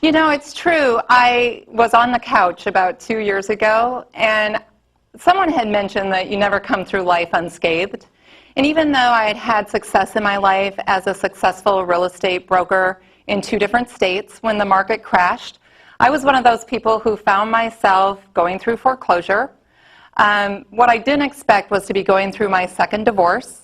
You know, it's true. I was on the couch about 2 years ago, and someone had mentioned that you never come through life unscathed. And even though I had had success in my life as a successful real estate broker in 2 different states when the market crashed, I was one of those people who found myself going through foreclosure. What I didn't expect was to be going through my second divorce.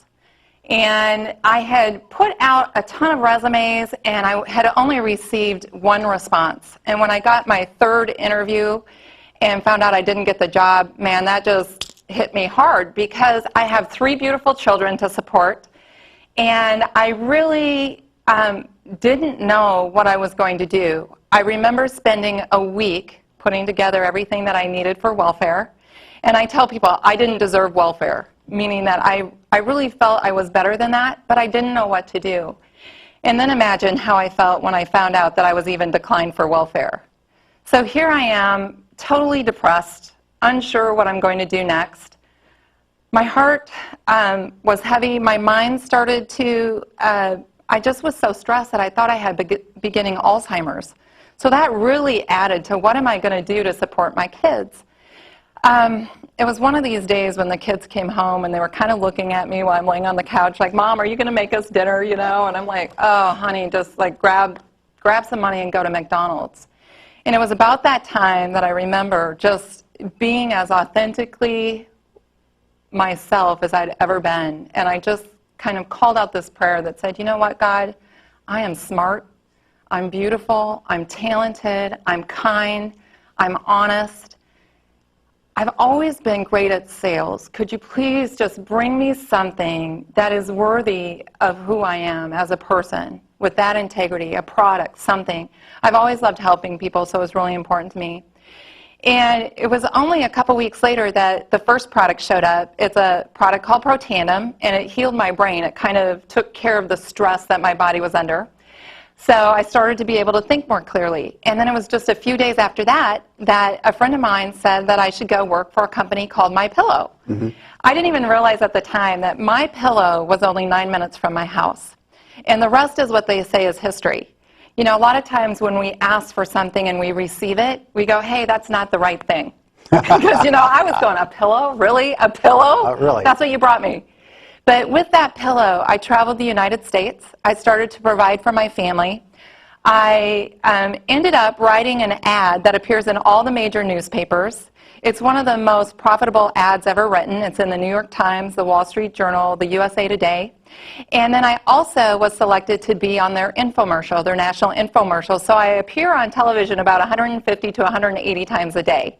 And I had put out a ton of resumes, and I had only received 1 response. And when I got my 3rd interview and found out I didn't get the job, man, that just hit me hard because I have 3 beautiful children to support. And I really didn't know what I was going to do. I remember spending a week putting together everything that I needed for welfare. And I tell people I didn't deserve welfare, meaning that I really felt I was better than that, but I didn't know what to do. And then imagine how I felt when I found out that I was even declined for welfare. So here I am, totally depressed, unsure what I'm going to do next. My heart was heavy. My mind started to, I just was so stressed that I thought I had beginning Alzheimer's. So that really added to what am I going to do to support my kids. It was one of these days when the kids came home and they were kind of looking at me while I'm laying on the couch like, Mom, are you going to make us dinner, you know? And I'm like, oh, honey, just like grab some money and go to McDonald's. And it was about that time that I remember just being as authentically myself as I'd ever been. And I just kind of called out this prayer that said, you know what, God, I am smart, I'm beautiful, I'm talented, I'm kind, I'm honest. I've always been great at sales. Could you please just bring me something that is worthy of who I am as a person, with that integrity, a product, something. I've always loved helping people, so it was really important to me. And it was only a couple weeks later that the first product showed up. It's a product called Pro-Tandem, and it healed my brain. It kind of took care of the stress that my body was under. So I started to be able to think more clearly. And then it was just a few days after that that a friend of mine said that I should go work for a company called My Pillow. Mm-hmm. I didn't even realize at the time that My Pillow was only 9 minutes from my house. And the rest is what they say is history. You know, a lot of times when we ask for something and we receive it, we go, hey, that's not the right thing. Because, you know, I was going, a pillow? Really? A pillow? Really? That's what you brought me. But with that pillow, I traveled the United States. I started to provide for my family. I ended up writing an ad that appears in all the major newspapers. It's one of the most profitable ads ever written. It's in the New York Times, the Wall Street Journal, the USA Today. And then I also was selected to be on their infomercial, their national infomercial. So I appear on television about 150 to 180 times a day.